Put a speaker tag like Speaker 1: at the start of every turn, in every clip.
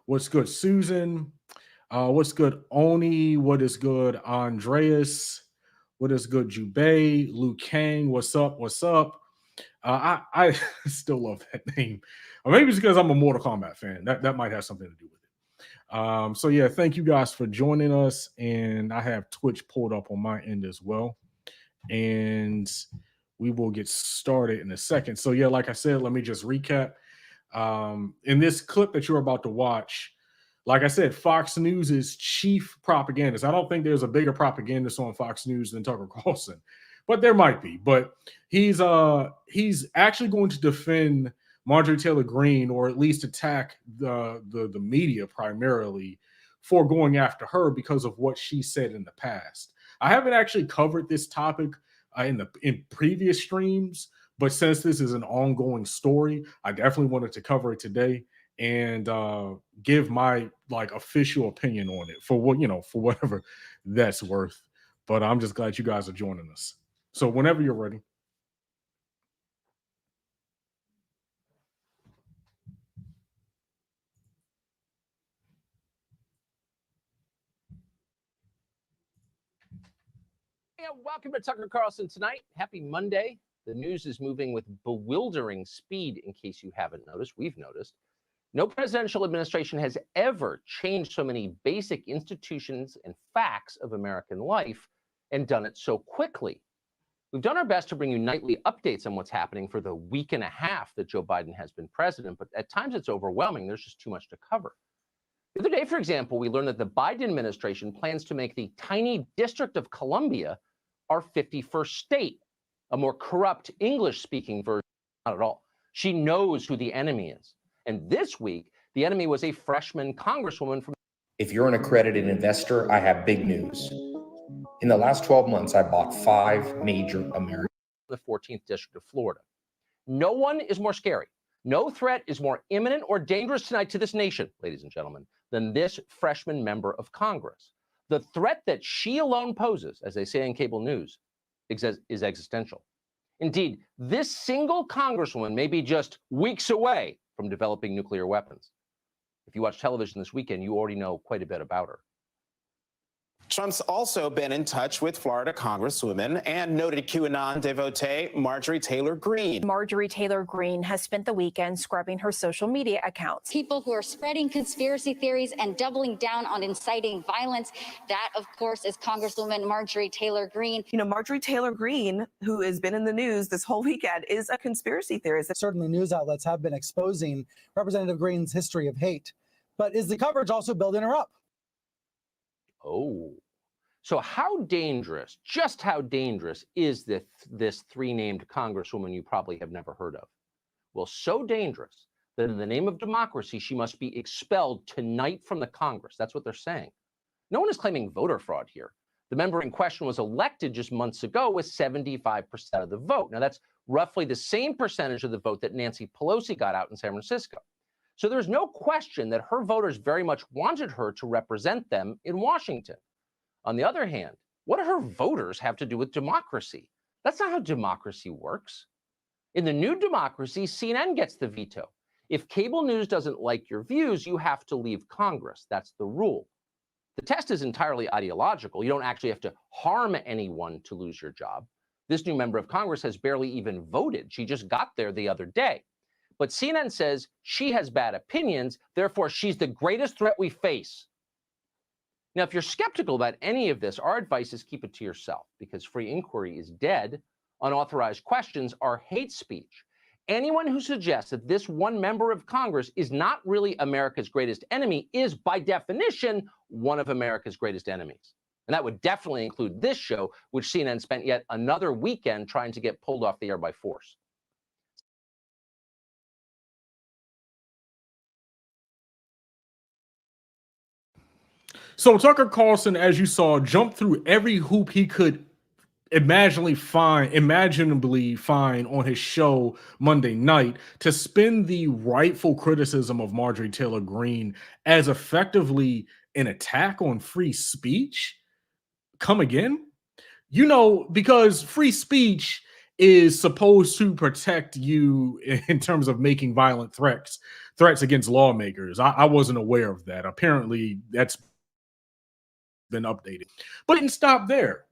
Speaker 1: What's good, Susan? What's good, Oni? What is good, Andreas? What is good, Jubei? Liu Kang? What's up? What's up? I still love that name. Or maybe it's because I'm a Mortal Kombat fan. That might have something to do with it. So yeah, thank you guys for joining us. And I have Twitch pulled up on my end as well. And we will get started in a second. So yeah, like I said, let me just recap. In this clip that you're about to watch, like I said, Fox News' chief propagandist. I don't think there's a bigger propagandist on Fox News than Tucker Carlson, but there might be. But he's actually going to defend Marjorie Taylor Greene, or at least attack the media primarily for going after her because of what she said in the past. I haven't actually covered this topic in previous streams, but since this is an ongoing story, I definitely wanted to cover it today and give my official opinion on it for for whatever that's worth. But I'm just glad you guys are joining us. So whenever you're ready.
Speaker 2: Yeah, welcome to Tucker Carlson Tonight. Happy Monday. The news is moving with bewildering speed, in case you haven't noticed. We've noticed. No presidential administration has ever changed so many basic institutions and facts of American life and done it so quickly. We've done our best to bring you nightly updates on what's happening for the week and a half that Joe Biden has been president, but at times it's overwhelming. There's just too much to cover. The other day, for example, we learned that the Biden administration plans to make the tiny District of Columbia our 51st state, a more corrupt English-speaking version. Not at all. She knows who the enemy is. And this week, the enemy was a freshman congresswoman from...
Speaker 3: If you're an accredited investor, I have big news. In the last 12 months, I bought 5 major American...
Speaker 2: the 14th District of Florida. No one is more scary. No threat is more imminent or dangerous tonight to this nation, ladies and gentlemen, than this freshman member of Congress. The threat that she alone poses, as they say in cable news, is existential. Indeed, this single congresswoman may be just weeks away from developing nuclear weapons. If you watch television this weekend, you already know quite a bit about her.
Speaker 4: Trump's also been in touch with Florida Congresswoman and noted QAnon devotee Marjorie Taylor Greene.
Speaker 5: Marjorie Taylor Greene has spent the weekend scrubbing her social media accounts.
Speaker 6: People who are spreading conspiracy theories and doubling down on inciting violence. That, of course, is Congresswoman Marjorie Taylor Greene.
Speaker 7: You know, Marjorie Taylor Greene, who has been in the news this whole weekend, is a conspiracy theorist.
Speaker 8: Certainly news outlets have been exposing Representative Greene's history of hate. But is the coverage also building her up?
Speaker 2: Oh, so how dangerous, just how dangerous is this three-named congresswoman you probably have never heard of? Well, so dangerous that in the name of democracy, she must be expelled tonight from the Congress. That's what they're saying. No one is claiming voter fraud here. The member in question was elected just months ago with 75% of the vote. Now, that's roughly the same percentage of the vote that Nancy Pelosi got out in San Francisco. So there's no question that her voters very much wanted her to represent them in Washington. On the other hand, what do her voters have to do with democracy? That's not how democracy works. In the new democracy, CNN gets the veto. If cable news doesn't like your views, you have to leave Congress. That's the rule. The test is entirely ideological. You don't actually have to harm anyone to lose your job. This new member of Congress has barely even voted. She just got there the other day. But CNN says she has bad opinions, therefore she's the greatest threat we face. Now, if you're skeptical about any of this, our advice is keep it to yourself, because free inquiry is dead. Unauthorized questions are hate speech. Anyone who suggests that this one member of Congress is not really America's greatest enemy is, by definition, one of America's greatest enemies. And that would definitely include this show, which CNN spent yet another weekend trying to get pulled off the air by force.
Speaker 1: So Tucker Carlson, as you saw, jumped through every hoop he could imaginably find on his show Monday night to spin the rightful criticism of Marjorie Taylor Greene as effectively an attack on free speech. Come again? You know, because free speech is supposed to protect you in terms of making violent threats threats against lawmakers. I wasn't aware of that. Apparently, that's been updated. But it didn't stop there.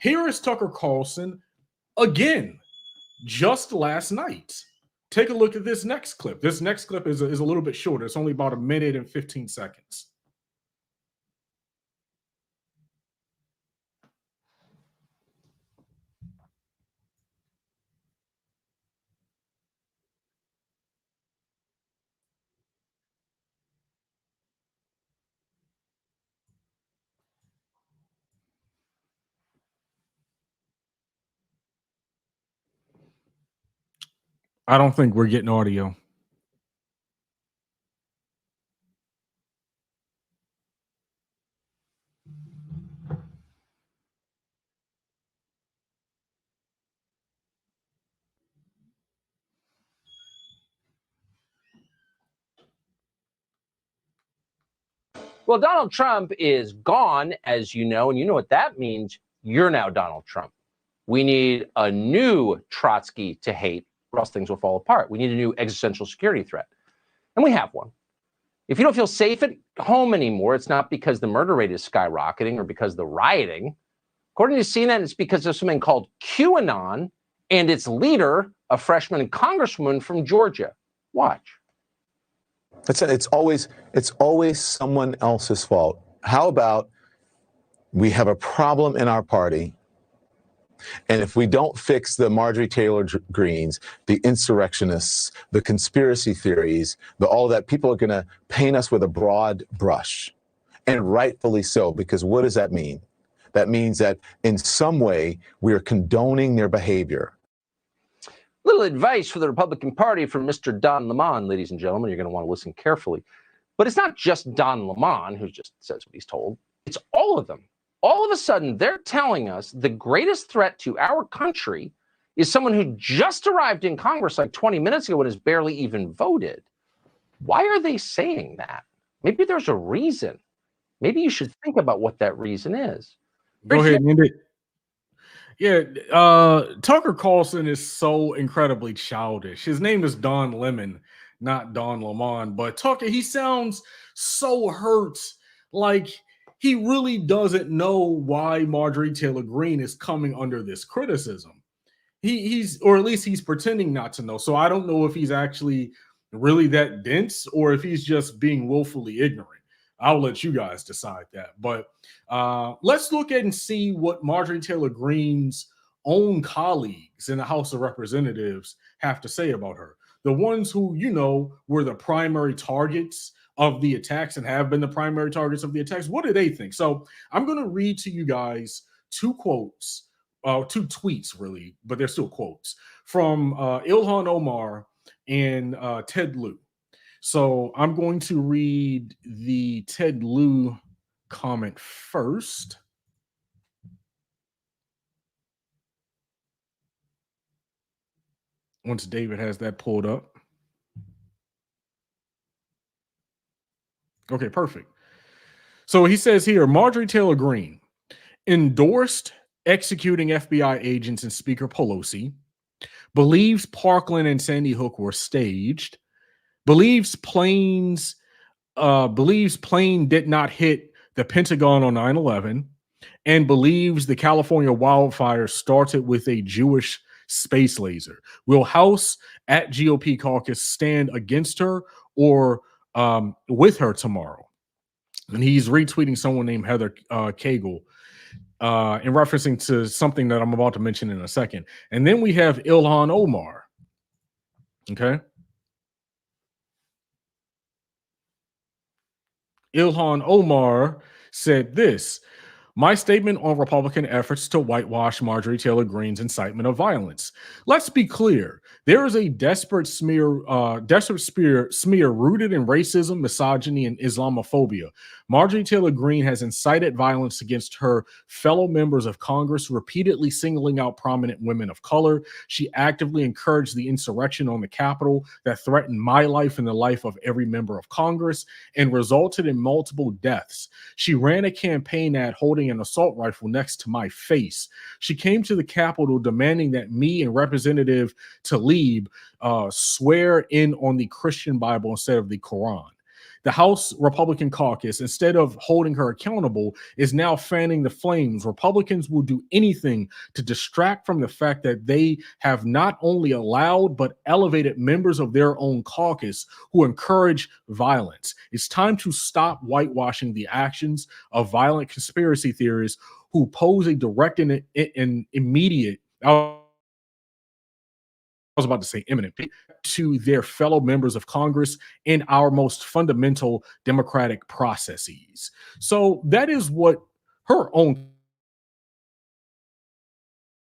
Speaker 1: Here is Tucker Carlson again, just last night. Take a look at this next clip. This next clip is a little bit shorter. It's only about 1 minute and 15 seconds. I don't think we're getting audio.
Speaker 2: Well, Donald Trump is gone, as you know, and you know what that means. You're now Donald Trump. We need a new Trotsky to hate, or else things will fall apart. We need a new existential security threat. And we have one. If you don't feel safe at home anymore, it's not because the murder rate is skyrocketing or because the rioting. According to CNN, it's because of something called QAnon and its leader, a freshman congresswoman from Georgia. Watch.
Speaker 9: It's always someone else's fault. How about we have a problem in our party, and if we don't fix the Marjorie Taylor Greens, the insurrectionists, the conspiracy theories, all that, people are going to paint us with a broad brush, and rightfully so, because what does that mean? That means that in some way we are condoning their behavior.
Speaker 2: Little advice for the Republican Party from Mr. Don Lemon, ladies and gentlemen. You're going to want to listen carefully. But it's not just Don Lemon who just says what he's told. It's all of them. All of a sudden, they're telling us the greatest threat to our country is someone who just arrived in Congress like 20 minutes ago and has barely even voted. Why are they saying that? Maybe there's a reason. Maybe you should think about what that reason is.
Speaker 1: Go ahead and end it. Yeah, Tucker Carlson is so incredibly childish. His name is Don Lemon, not Don Lemon. But Tucker, he sounds so hurt, like he really doesn't know why Marjorie Taylor Greene is coming under this criticism. He's, or at least he's pretending not to know. So I don't know if he's actually really that dense or if he's just being willfully ignorant. I'll let you guys decide that. But let's look at and see what Marjorie Taylor Greene's own colleagues in the House of Representatives have to say about her. The ones who, you know, were the primary targets of the attacks and have been the primary targets of the attacks. What do they think? So I'm going to read to you guys two quotes, two tweets really, but they're still quotes from Ilhan Omar and Ted Lieu. So I'm going to read the Ted Lieu comment first. Once David has that pulled up. Okay, perfect. So he says here, Marjorie Taylor Greene endorsed executing FBI agents and Speaker Pelosi, believes Parkland and Sandy Hook were staged, believes plane did not hit the Pentagon on 9/11, and believes the California wildfire started with a Jewish space laser. Will House at GOP caucus stand against her or with her tomorrow? And he's retweeting someone named Heather Cagle in referencing to something that I'm about to mention in a second. And then we have Ilhan Omar. Okay. Ilhan Omar said this: my statement on Republican efforts to whitewash Marjorie Taylor Greene's incitement of violence. Let's be clear. There is a desperate smear rooted in racism, misogyny, and Islamophobia. Marjorie Taylor Greene has incited violence against her fellow members of Congress, repeatedly singling out prominent women of color. She actively encouraged the insurrection on the Capitol that threatened my life and the life of every member of Congress and resulted in multiple deaths. She ran a campaign ad holding holding an assault rifle next to my face. She came to the Capitol demanding that me and Representative Tlaib swear in on the Christian Bible instead of the Quran. The House Republican caucus, instead of holding her accountable, is now fanning the flames. Republicans will do anything to distract from the fact that they have not only allowed but elevated members of their own caucus who encourage violence. It's time to stop whitewashing the actions of violent conspiracy theorists who pose a direct and immediate, I was about to say imminent, to their fellow members of Congress in our most fundamental democratic processes. So that is what her own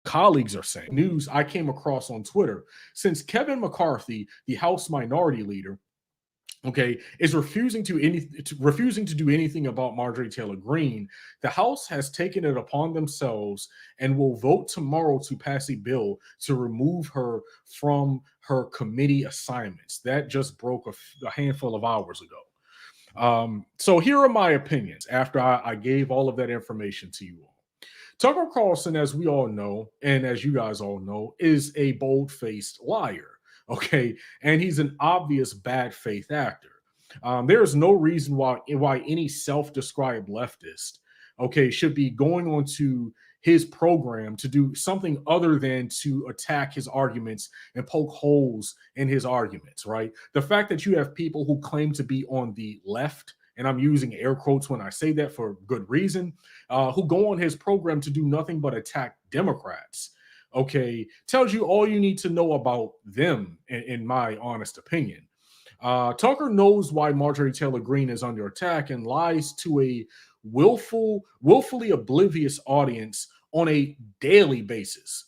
Speaker 1: colleagues are saying. News I came across on Twitter. Since Kevin McCarthy, the House Minority Leader, is refusing to do anything about Marjorie Taylor Greene, the House has taken it upon themselves and will vote tomorrow to pass a bill to remove her from her committee assignments. That just broke a handful of hours ago. So here are my opinions after I gave all of that information to you all. Tucker Carlson, as we all know, and as you guys all know, is a bold-faced liar. Okay, and he's an obvious bad faith actor. There is no reason why any self-described leftist, should be going on to his program to do something other than to attack his arguments and poke holes in his arguments, right? The fact that you have people who claim to be on the left, and I'm using air quotes when I say that for good reason, who go on his program to do nothing but attack Democrats, tells you all you need to know about them, in my honest opinion. Tucker knows why Marjorie Taylor Greene is under attack and lies to a willfully oblivious audience on a daily basis.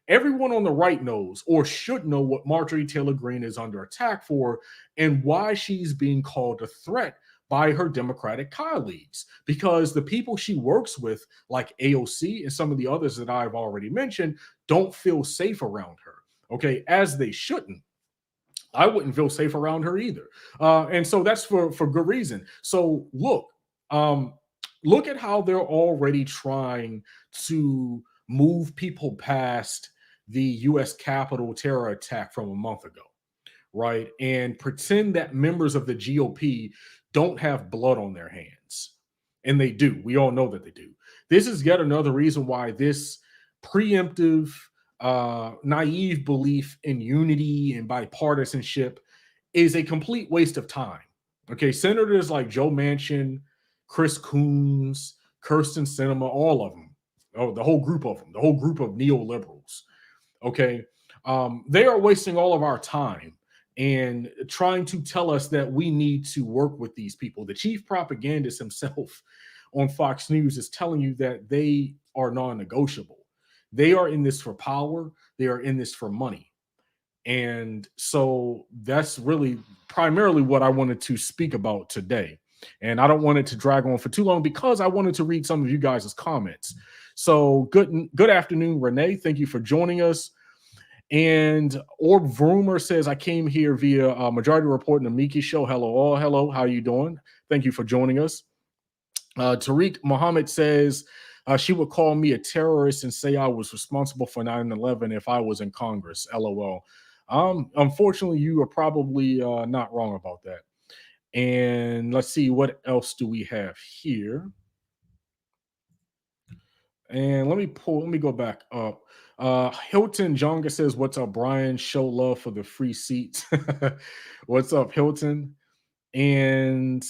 Speaker 1: Everyone on the right knows or should know what Marjorie Taylor Greene is under attack for and why she's being called a threat by her Democratic colleagues, because the people she works with, like AOC and some of the others that I've already mentioned, don't feel safe around her, as they shouldn't. I wouldn't feel safe around her either. And so that's for good reason. So look at how they're already trying to move people past the U.S. Capitol terror attack from a month ago, right? And pretend that members of the GOP don't have blood on their hands. And they do. We all know that they do. This is yet another reason why this preemptive, naive belief in unity and bipartisanship is a complete waste of time. Senators like Joe Manchin, Chris Coons, Kirsten Sinema, all of them, the whole group of them, the whole group of neoliberals, they are wasting all of our time and trying to tell us that we need to work with these people. The chief propagandist himself on Fox News is telling you that they are non-negotiable. They are in this for power. They are in this for money. And so that's really primarily what I wanted to speak about today. And I don't want it to drag on for too long because I wanted to read some of you guys' comments. So good afternoon, Renee. Thank you for joining us. And Orb Vroomer says, I came here via Majority Report and the Miki Show. Hello, all. Hello, how are you doing? Thank you for joining us. Tariq Muhammad says, she would call me a terrorist and say I was responsible for 9/11 if I was in Congress. LOL. Unfortunately, you are probably not wrong about that. And let's see, what else do we have here? And let me go back up. Hilton Jonga says, what's up, Brian? Show love for the free seats. What's up, Hilton? And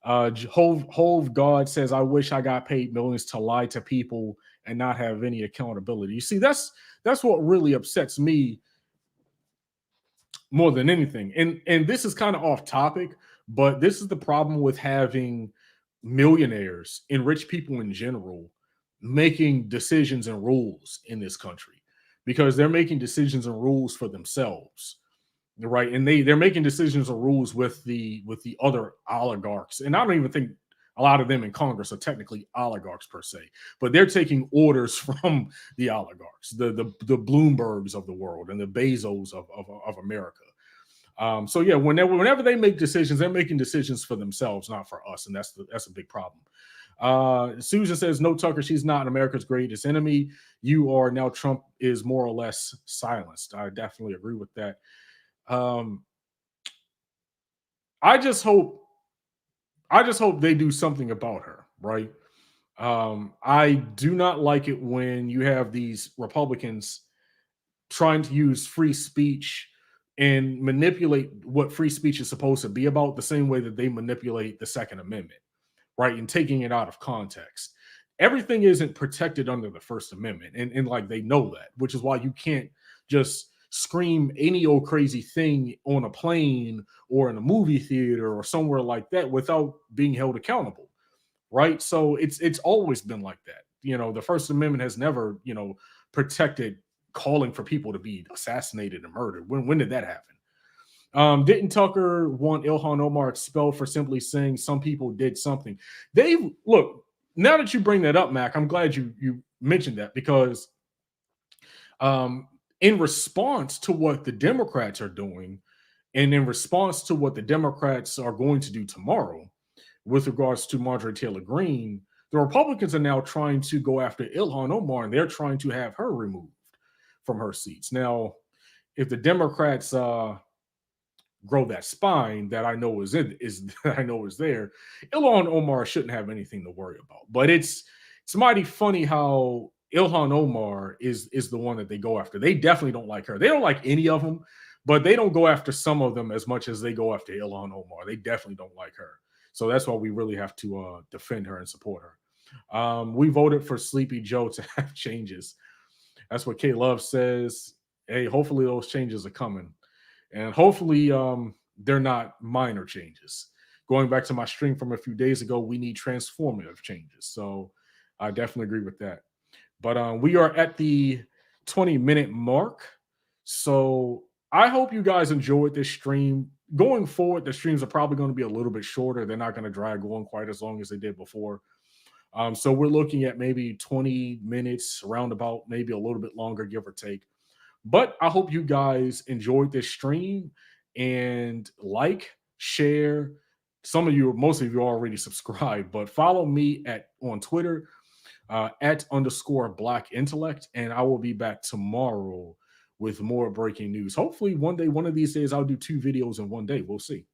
Speaker 1: Hove God says, I wish I got paid millions to lie to people and not have any accountability. You see, that's what really upsets me more than anything. And this is kind of off topic, but this is the problem with having millionaires and rich people in general making decisions and rules in this country, because they're making decisions and rules for themselves, right? And they're making decisions and rules with the other oligarchs. And I don't even think a lot of them in Congress are technically oligarchs per se, but they're taking orders from the oligarchs, the Bloombergs of the world and the Bezos of America. So yeah, whenever they make decisions, they're making decisions for themselves, not for us, and that's a big problem. Susan says, no, Tucker, she's not America's greatest enemy. You are now. Trump is more or less silenced. I definitely agree with that. I just hope they do something about her, right? I do not like it when you have these Republicans trying to use free speech and manipulate what free speech is supposed to be about the same way that they manipulate the Second Amendment, right? And taking it out of context. Everything isn't protected under the First Amendment. And like they know that, which is why you can't just scream any old crazy thing on a plane or in a movie theater or somewhere like that without being held accountable, right? So it's always been like that. You know, the First Amendment has never, you know, protected calling for people to be assassinated and murdered. When did that happen? Didn't Tucker want Ilhan Omar expelled for simply saying some people did something? Look, now that you bring that up, Mac, I'm glad you mentioned that, because in response to what the Democrats are doing, and in response to what the Democrats are going to do tomorrow with regards to Marjorie Taylor Greene, the Republicans are now trying to go after Ilhan Omar, and they're trying to have her removed from her seats. Now, if the Democrats grow that spine that I know is there, Ilhan Omar shouldn't have anything to worry about. But it's mighty funny how Ilhan Omar is the one that they go after. They definitely don't like her. They don't like any of them, but they don't go after some of them as much as they go after Ilhan Omar. They definitely don't like her. So that's why we really have to defend her and support her. We voted for Sleepy Joe to have changes. That's what Kate Love says. Hey, hopefully those changes are coming. And hopefully they're not minor changes. Going back to my string from a few days ago, we need transformative changes. So I definitely agree with that. But we are at the 20-minute mark. So I hope you guys enjoyed this stream. Going forward, the streams are probably going to be a little bit shorter. They're not going to drag on quite as long as they did before. So we're looking at maybe 20 minutes, roundabout, maybe a little bit longer, give or take. But I hope you guys enjoyed this stream and like, share. Most of you already subscribed, but follow me on Twitter @_Black Intellect, and I will be back tomorrow with more breaking news. Hopefully one of these days, I'll do 2 videos in one day. We'll see.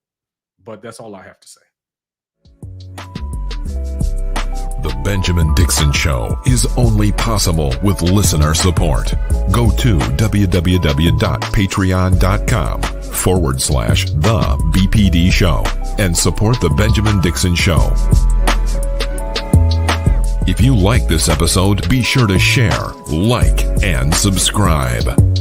Speaker 1: But that's all I have to say.
Speaker 10: The Benjamin Dixon Show is only possible with listener support. Go to www.patreon.com/The BPD Show and support The Benjamin Dixon Show. If you like this episode, be sure to share, like, and subscribe.